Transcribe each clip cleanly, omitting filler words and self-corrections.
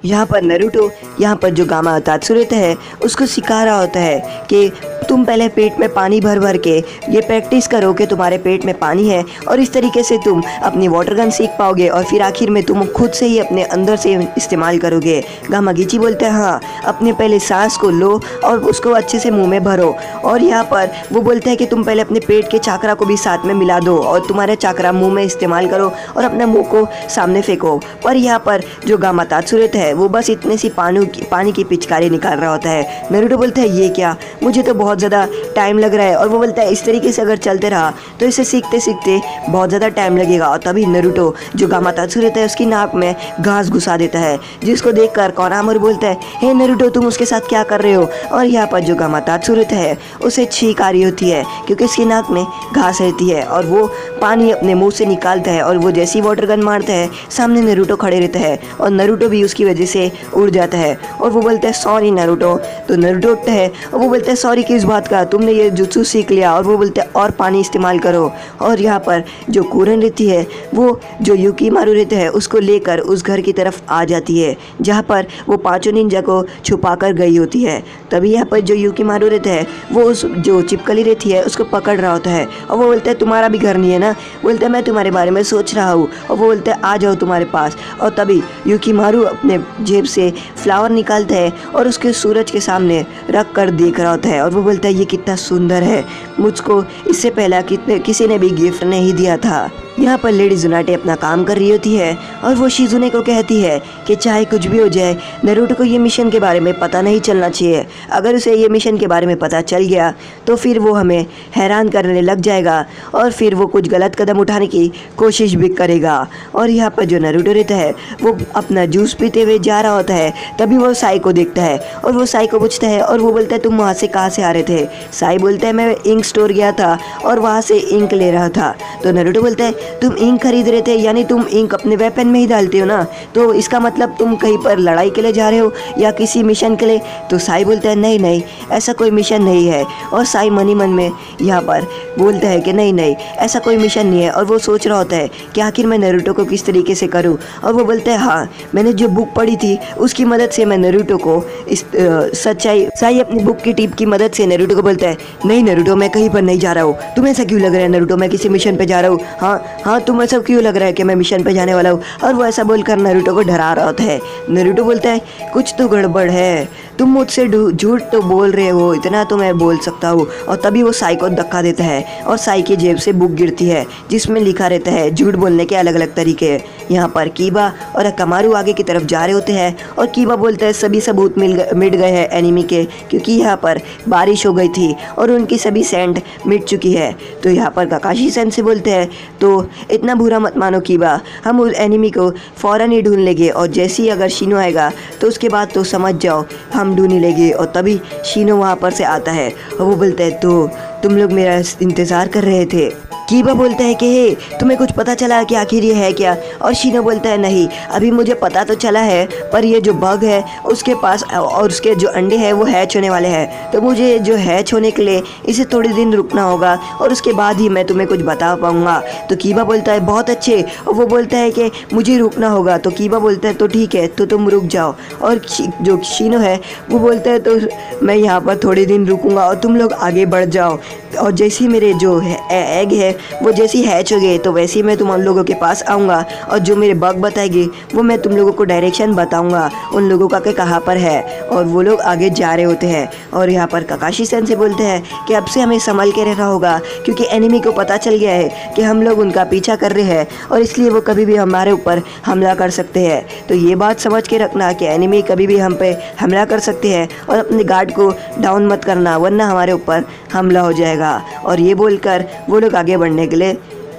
यहाँ पर नारुतो यहाँ पर जो गामा तात्सुरुता है उसको सिखा रहा होता है कि तुम पहले पेट में पानी भर भर के ये प्रैक्टिस करो कि तुम्हारे पेट में पानी है, और इस तरीके से तुम अपनी वाटर गन सीख पाओगे और फिर आखिर में तुम खुद से ही अपने अंदर से इस्तेमाल करोगे। गामागीची बोलते हैं हाँ, अपने पहले सांस को लो और उसको अच्छे से मुंह में भरो। और यहाँ पर वो बोलता है कि तुम पहले अपने पेट के चाकरा को भी साथ में मिला दो और तुम्हारे चाकरा मुँह में इस्तेमाल करो और अपने मुँह को सामने फेंको। पर यहाँ पर जो गामा तात्सुरुता है वो बस इतनी सी पानी की पिचकारी निकाल रहा होता है। नारुतो बोलता है ये क्या, मुझे तो बहुत ज़्यादा टाइम लग रहा है। और वो बोलता है इस तरीके से अगर चलते रहा तो इसे सीखते सीखते बहुत ज़्यादा टाइम लगेगा। और तभी नारुतो जो गामा तात्सुरुता है उसकी नाक में घास घुसा देता है, जिसको देखकर कोनामारू बोलता है हे नारुतो तुम उसके साथ क्या कर रहे हो। और यहाँ पर जो गामा तात्सुरुता है उसे छींक आ रही होती है क्योंकि उसकी नाक में घास रहती है और वो पानी अपने मुँह से निकालता है। और वो जैसी वाटर गन मारता है सामने नारुतो खड़े रहता है और नारुतो भी उसकी वजह से उड़ जाता है। और वो बोलता है सॉरी नारुतो। तो नारुतो उठता है और वो बोलता है सॉरी किस बात का, तुमने ये जुत्सु सीख लिया। और वो बोलता है और पानी इस्तेमाल करो। और यहाँ पर जो कुरन रहती है वो जो युकीमारू रहते हैं उसको लेकर उस घर की तरफ आ जाती है जहाँ पर वो पांचों निंजा को छुपा कर गई होती है। तभी यहाँ पर जो युकीमारू रहता है वो उस जो चिपकली रहती है उसको पकड़ रहा होता है और वो बोलता है तुम्हारा भी घर नहीं है ना। बोलता है मैं तुम्हारे बारे में सोच रहा हूँ। और वो बोलता है आ जाओ तुम्हारे पास। और तभी युकीमारू अपने जेब से फ्लावर निकालता है और उसके सूरज के सामने रख कर देख रहा होता है। और वो बोलता है ये कितना सुंदर है, मुझको इससे पहला किसी ने भी गिफ्ट नहीं दिया था। यहाँ पर लेडी जुनाटे अपना काम कर रही होती है और वो शिजुने को कहती है कि चाहे कुछ भी हो जाए नारुतो को ये मिशन के बारे में पता नहीं चलना चाहिए। अगर उसे ये मिशन के बारे में पता चल गया तो फिर वो हमें हैरान करने लग जाएगा और फिर वो कुछ गलत कदम उठाने की कोशिश भी करेगा। और यहाँ पर जो नारुतो रहता है वो अपना जूस पीते हुए जा रहा होता है। तभी वो साई को देखता है और वो साई को पूछता है और वो बोलता है तुम वहाँ से कहाँ से आ रहे थे। साई बोलता है मैं इंक स्टोर गया था और वहाँ से इंक ले रहा था। तो नारुतो बोलता है तुम इंक खरीद रहे थे, यानी तुम इंक अपने वेपन में ही डालते हो ना, तो इसका मतलब तुम कहीं पर लड़ाई के लिए जा रहे हो या किसी मिशन के लिए। तो साई बोलता है नहीं नहीं ऐसा कोई मिशन नहीं है। और साई मनी मन में यहाँ पर बोलता है कि नहीं नहीं ऐसा कोई मिशन नहीं है। और वो सोच रहा होता है कि आखिर मैं नारुतो को किस तरीके से करूँ। और वो बोलता है हाँ मैंने जो बुक पढ़ी थी उसकी मदद से मैं नारुतो को इस सच्चाई। साई अपनी बुक की टिप की मदद से नारुतो को बोलता है नहीं नारुतो मैं कहीं पर नहीं जा रहा हूँ, तुम्हें ऐसा क्यों लग रहा है नारुतो मैं किसी मिशन पे जा रहा हूँ। हाँ तुम्हें सब क्यों लग रहा है कि मैं मिशन पे जाने वाला हूँ। और वो ऐसा बोलकर नारुतो को डरा रहा होता है। नारुतो बोलता है कुछ तो गड़बड़ है, तुम मुझसे झूठ तो बोल रहे हो, इतना तो मैं बोल सकता हूँ। और तभी वो साई को धक्का देता है और साई की जेब से बुक गिरती है जिसमें लिखा रहता है झूठ बोलने के अलग अलग तरीके। यहाँ पर कीबा और अकामारू आगे की तरफ जा रहे होते हैं और कीबा बोलता है सभी सबूत मिट गए हैं एनिमी के, क्योंकि यहाँ पर बारिश हो गई थी और उनकी सभी सेंट मिट चुकी है। तो यहाँ पर काकाशी सेन से बोलते हैं तो इतना बुरा मत मानो कीबा, हम उस एनिमी को फ़ौरन ही ढूंढ लेंगे और जैसे ही अगर शीनो आएगा तो उसके बाद तो समझ जाओ हम ढूंढ लेंगे। और तभी शीनो वहाँ पर से आता है और वो बोलता है तो तुम लोग मेरा इंतज़ार कर रहे थे। कीबा बोलता है कि हे तुम्हें कुछ पता चला कि आखिर ये है क्या। और शीनो बोलता है नहीं अभी मुझे पता तो चला है पर ये जो बग है उसके पास और उसके जो अंडे हैं वो हैच होने वाले हैं, तो मुझे जो हैच होने के लिए इसे थोड़े दिन रुकना होगा और उसके बाद ही मैं तुम्हें कुछ बता पाऊँगा। तो कीबा बोलता है बहुत अच्छे। और वो बोलता है कि मुझे रुकना होगा। तो कीबा बोलता है तो ठीक है तो तुम रुक जाओ। और जो शीनो है वो बोलता है तो मैं यहाँ पर थोड़े दिन रुकूँगा और तुम लोग आगे बढ़ जाओ। और जैसे ही मेरे जो एग है वो जैसे ही हैच हो गए तो वैसे ही मैं तुम लोगों के पास आऊँगा और जो मेरे बग बताएगी वो मैं तुम लोगों को डायरेक्शन बताऊँगा उन लोगों का कि कहाँ पर है। और वो लोग आगे जा रहे होते हैं। और यहाँ पर काकाशी सेन से बोलते हैं कि अब से हमें संभल के रहना होगा क्योंकि एनिमी को पता चल गया है कि हम लोग उनका पीछा कर रहे हैं और इसलिए वो कभी भी हमारे ऊपर हमला कर सकते हैं। तो ये बात समझ के रखना कि एनिमी कभी भी हम पे हमला कर सकते हैं और अपने गार्ड को डाउन मत करना वरना हमारे ऊपर हमला हो जाएगा। और ये बोलकर वो लोग आगे बढ़ने के लिए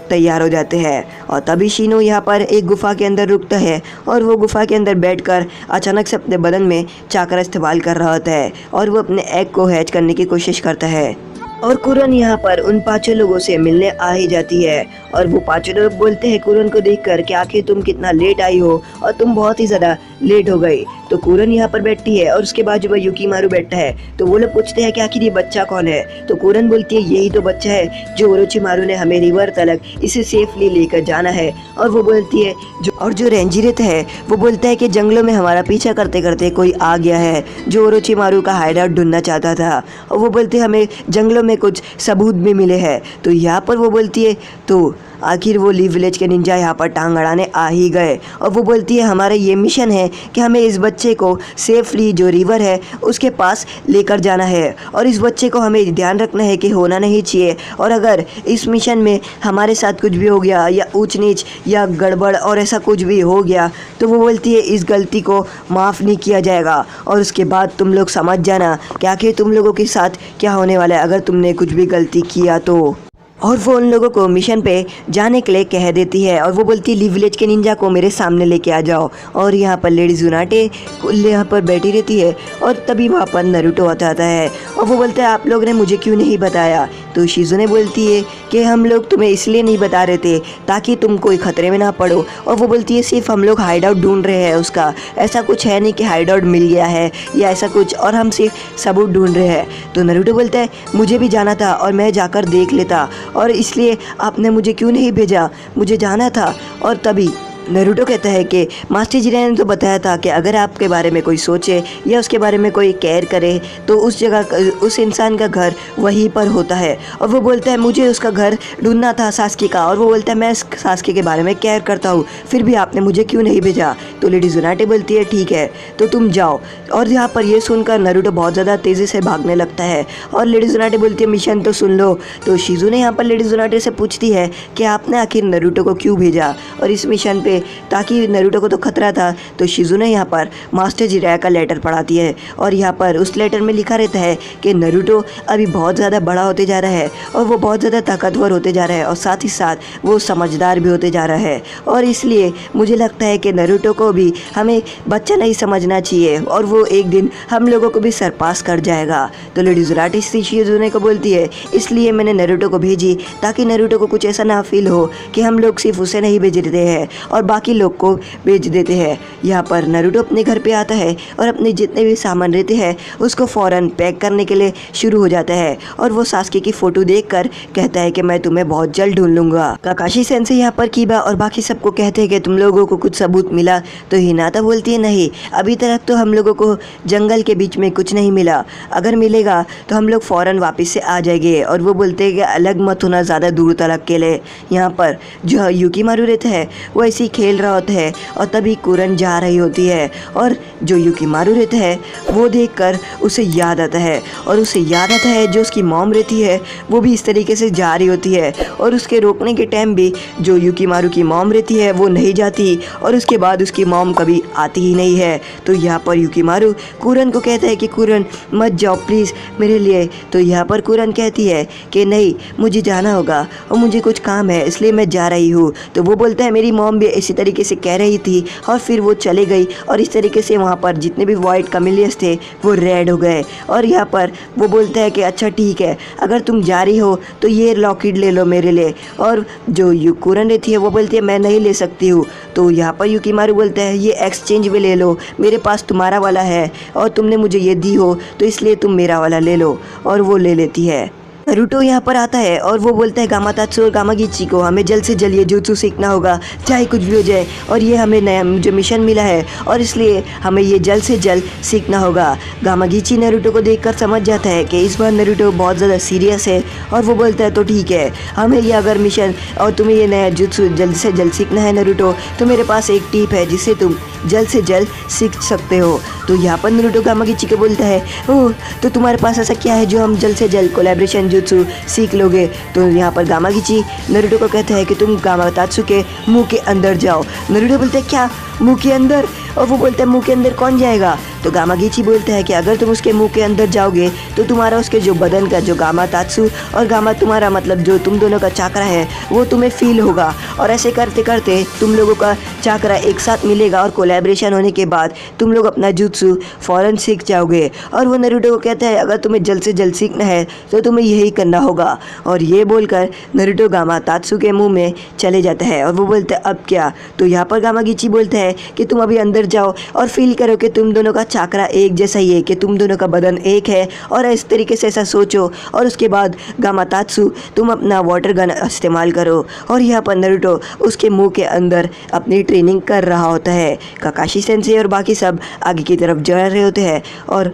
तैयार हो जाते हैं। और तभी शीनो यहाँ पर एक गुफा के अंदर रुकता है और वो गुफा के अंदर बैठकर अचानक से अपने बदन में चाकरा इस्तेमाल कर रहा होता है और वो अपने एग को हैच करने की कोशिश करता है। और कुरन यहाँ पर उन पांचों लोगों से मिलने आ ही जाती है और वो पांचों लोग बोलते हैं कुरन को देखकर कि आखिर तुम कितना लेट आई हो और तुम बहुत ही ज़्यादा लेट हो गई। तो कुरन यहाँ पर बैठती है और उसके बाजू में युकीमारू बैठता है। तो वो लोग पूछते हैं कि आखिर ये बच्चा कौन है। तो कुरन बोलती है यही तो बच्चा है जो ओरोचिमारू ने हमें रिवर तक इसे सेफली लेकर जाना है। और वो बोलती है जो रेंजिरेत है वो बोलता है कि जंगलों में हमारा पीछा करते करते कोई आ गया है जो ओरोचिमारू का हाइडआउट ढूंढना चाहता था। और वो बोलते हैं हमें जंगलों में कुछ सबूत भी मिले हैं। तो यहाँ पर वो बोलती है तो आखिर वो लीव विलेज के निंजा यहाँ पर टांग अड़ाने आ ही गए। और वो बोलती है हमारा ये मिशन है कि हमें इस बच्चे को सेफली जो रिवर है उसके पास लेकर जाना है और इस बच्चे को हमें ध्यान रखना है कि होना नहीं चाहिए। और अगर इस मिशन में हमारे साथ कुछ भी हो गया या ऊंच नीच या गड़बड़ और ऐसा कुछ भी हो गया तो वो बोलती है इस गलती को माफ़ नहीं किया जाएगा। और उसके बाद तुम लोग समझ जाना कि आखिर तुम लोगों के साथ क्या होने वाला है अगर तुमने कुछ भी गलती किया तो। और वो उन लोगों को मिशन पे जाने के लिए कह देती है और वो बोलती है लीव विलेज के निंजा को मेरे सामने लेके आ जाओ। और यहाँ पर लेडी जुनाटे यहाँ पर बैठी रहती है और तभी वहाँ पर नरूटो आता है और वो बोलता है आप लोग ने मुझे क्यों नहीं बताया। तो शिजुने बोलती है कि हम लोग तुम्हें इसलिए नहीं बता रहे थे ताकि तुम कोई खतरे में ना पड़ो। और वो बोलती है सिर्फ हम लोग हाइड आउट ढूंढ रहे हैं उसका, ऐसा कुछ है नहीं कि हाइड आउट मिल गया है या ऐसा कुछ, और हम सिर्फ सबूत ढूंढ रहे हैं। तो नरूटो बोलता है मुझे भी जाना था और मैं जाकर देख लेता और इसलिए आपने मुझे क्यों नहीं भेजा, मुझे जाना था। और तभी नरूटो कहता है कि मास्टर जिराया ने तो बताया था कि अगर आपके बारे में कोई सोचे या उसके बारे में कोई केयर करे तो उस जगह उस इंसान का घर वहीं पर होता है। और वो बोलता है मुझे उसका घर ढूंढना था सास्की का। और वो बोलता है मैं सास्की के बारे में केयर करता हूँ, फिर भी आपने मुझे क्यों नहीं भेजा। तो लेडी जुनाटे बोलती है ठीक है तो तुम जाओ। और यहाँ पर ये सुनकर नरूटो बहुत ज़्यादा तेज़ी से भागने लगता है और लेडी जुनाटे बोलती है मिशन तो सुन लो। तो शिजुने यहाँ पर लेडी जुनाटे से पूछती है कि आपने आखिर नरूटो को क्यों भेजा और इस मिशन पे, ताकि नरूटो को तो खतरा था। तो शिजुने यहाँ पर मास्टर जिराया का लेटर पढ़ाती है और यहाँ पर उस लेटर में लिखा रहता है कि नरूटो अभी बहुत ज़्यादा बड़ा होते जा रहा है और वो बहुत ज़्यादा ताकतवर होते जा रहा है और साथ ही साथ वो समझदार भी होते जा रहा है। और इसलिए मुझे लगता है कि नरूटो को भी हमें बच्चा नहीं समझना चाहिए और वो एक दिन हम लोगों को भी सरपास कर जाएगा। तो लेडी जुनाटे शिजुने को बोलती है इसलिए मैंने नरूटो को भेजी ताकि नरूटो को कुछ ऐसा ना फील हो कि हम लोग सिर्फ उसे नहीं भेज रहे हैं और बाकी लोग को भेज देते हैं। यहाँ पर नरूटो अपने घर पे आता है और अपने जितने भी सामान रहते हैं उसको फ़ौरन पैक करने के लिए शुरू हो जाता है। और वो सास्की की फ़ोटो देखकर कहता है कि मैं तुम्हें बहुत जल्द ढूंढ लूँगा। काकाशी सेंसे यहाँ पर कीबा और बाकी सबको कहते हैं कि तुम लोगों को कुछ सबूत मिला। तो हिनाता बोलती है नहीं, अभी तक तो हम लोगों को जंगल के बीच में कुछ नहीं मिला, अगर मिलेगा तो हम लोग फ़ौरन वापस से आ जाएंगे। और वो बोलते हैं कि अलग मत होना ज़्यादा दूर तक के लिए। यहाँ पर जो युकीमारू रहता है वो ऐसे ही खेल रहा होता है और तभी कुरन जा रही होती है और जो युकीमारू रहता है वो देखकर उसे याद आता है और उसे याद आता है जो उसकी मॉम रहती है वो भी इस तरीके से जा रही होती है। और उसके रोकने के टाइम भी जो युकीमारू की मॉम रहती है वो नहीं जाती और उसके बाद उसकी मॉम कभी आती ही नहीं है। तो यहाँ पर युकीमारू कुरन को कहता है कि कुरन मत जाओ प्लीज़ मेरे लिए। तो यहाँ पर कुरन कहती है कि नहीं मुझे जाना होगा और मुझे कुछ काम है इसलिए मैं जा रही हूँ। तो वो बोलता है मेरी मॉम भी इसी तरीके से कह रही थी और फिर वो चले गई और इस तरीके से वहाँ पर जितने भी वाइट कमिलियस थे वो रेड हो गए। और यहाँ पर वो बोलता है कि अच्छा ठीक है अगर तुम जा रही हो तो ये लॉकेट ले लो मेरे लिए। और जो कुरन रहती है वो बोलती है मैं नहीं ले सकती हूँ। तो यहाँ पर युकीमारू बोलता है ये एक्सचेंज में ले लो, मेरे पास तुम्हारा वाला है और तुमने मुझे ये दी हो तो इसलिए तुम मेरा वाला ले लो। और वो ले लेती है। नरूटो यहाँ पर आता है और वो बोलता है गामातात्सु और गामागीची को हमें जल्द से जल्द ये jutsu सीखना होगा चाहे कुछ भी हो जाए और ये हमें नया जो मिशन मिला है और इसलिए हमें ये जल्द से जल्द सीखना होगा। गामागीची नरूटो को देखकर समझ जाता है कि इस बार नरूटो बहुत ज़्यादा सीरियस है और वो बोलता है तो ठीक है हमें ये अगर मिशन और तुम्हें ये नया jutsu जल्द से जल्द सीखना है नरूटो तो मेरे पास एक टिप है जिससे तुम जल्द से जल्द सीख सकते हो। तो यहाँ पर नरूटो गामागीची को बोलता है ओह तो तुम्हारे पास ऐसा क्या है जो हम जल्द से जल्द कोलैबोरेशन जुत्सु सीख लोगे। तो यहाँ पर गामागीची नरूटो को कहता है कि तुम गामातात्सु के मुंह के अंदर जाओ। नरूटो बोलते हैं क्या मुंह के अंदर। और वो बोलता है मुंह के अंदर कौन जाएगा? तो गामागीची बोलता है कि अगर तुम उसके मुंह के अंदर जाओगे तो तुम्हारा उसके जो बदन का जो गामातात्सु और गामा तुम्हारा मतलब जो तुम दोनों का चाकरा है वो तुम्हें फील होगा। और ऐसे करते करते तुम लोगों का चाकरा एक साथ मिलेगा और कोलैबोरेशन होने के बाद तुम लोग अपना जुत्सु फ़ौरन सीख जाओगे। और वो नारुतो को कहता है अगर तुम्हें जल्द से जल्द सीखना है तो तुम्हें यही करना होगा। और ये बोलकर नारुतो गामातात्सु के मुंह में चले जाता है और वो बोलता है अब क्या? तो यहाँ पर गामागीची बोलता है कि तुम अभी अंदर जाओ और फील करो कि तुम दोनों का चाकरा एक जैसा ही है, कि तुम दोनों का बदन एक है। और इस तरीके से ऐसा सोचो और उसके बाद गामातात्सु तुम अपना वाटर गन इस्तेमाल करो। और यहाँ पर नारुतो उसके मुंह के अंदर अपनी ट्रेनिंग कर रहा होता है। काकाशी सेंसे और बाकी सब आगे की तरफ जा रहे होते हैं और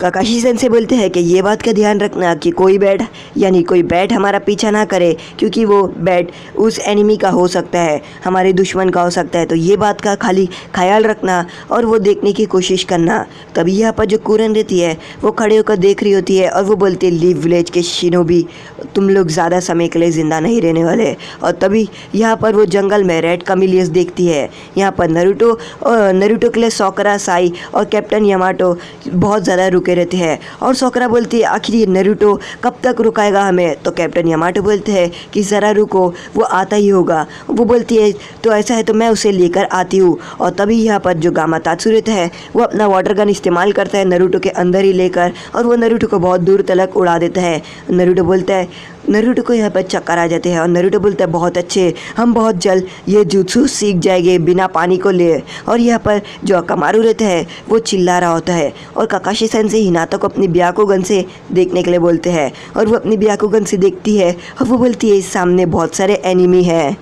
काकाशी सेंसे बोलते हैं कि ये बात का ध्यान रखना कि कोई बैट हमारा पीछा ना करे, क्योंकि वो बैट उस एनिमी का हो सकता है, हमारे दुश्मन का हो सकता है। तो ये बात का खाली ख्याल रखना और वो देखने की कोशिश करना। तभी यहाँ पर जो कुरन रहती है वो खड़े होकर देख रही होती है और वो बोलती है लीव विलेज के शिनोबी, तुम लोग ज़्यादा समय के लिए ज़िंदा नहीं रहने वाले। और तभी यहाँ पर वो जंगल में रेड कामिलियस देखती है। यहाँ पर नारुतो के लिए सोकरा, साई और कैप्टन यामाटो बहुत ज़्यादा रुके रहते हैं। और सोकरा बोलती है आखिर ये नारुतो कब तक रुकाएगा हमें? तो कैप्टन यामाटो बोलते हैं कि ज़रा रुको, वो आता ही होगा। वो बोलती है तो ऐसा है तो मैं उसे लेकर आती हूँ। और तभी यहाँ पर जो गामातात्सु रहता है वो अपना वाटर गन इस्तेमाल करता है नारुतो के अंदर ही लेकर, और वो नारुतो को बहुत दूर तक उड़ा देता है। नारुतो बोलता है, नारुतो को यहाँ पर चक्कर आ जाते हैं और नारुतो बोलता है बहुत अच्छे, हम बहुत जल्द ये जुत्सु सीख जाएंगे बिना पानी को लिए। और यहाँ पर जो अकामारू रहता है वो चिल्ला रहा होता है और काकाशी सेंसे हिनाता को अपनी ब्याकुगन से देखने के लिए बोलते हैं। और वो अपनी ब्याकुगन से देखती है और वो बोलती है सामने बहुत सारे एनिमी हैं।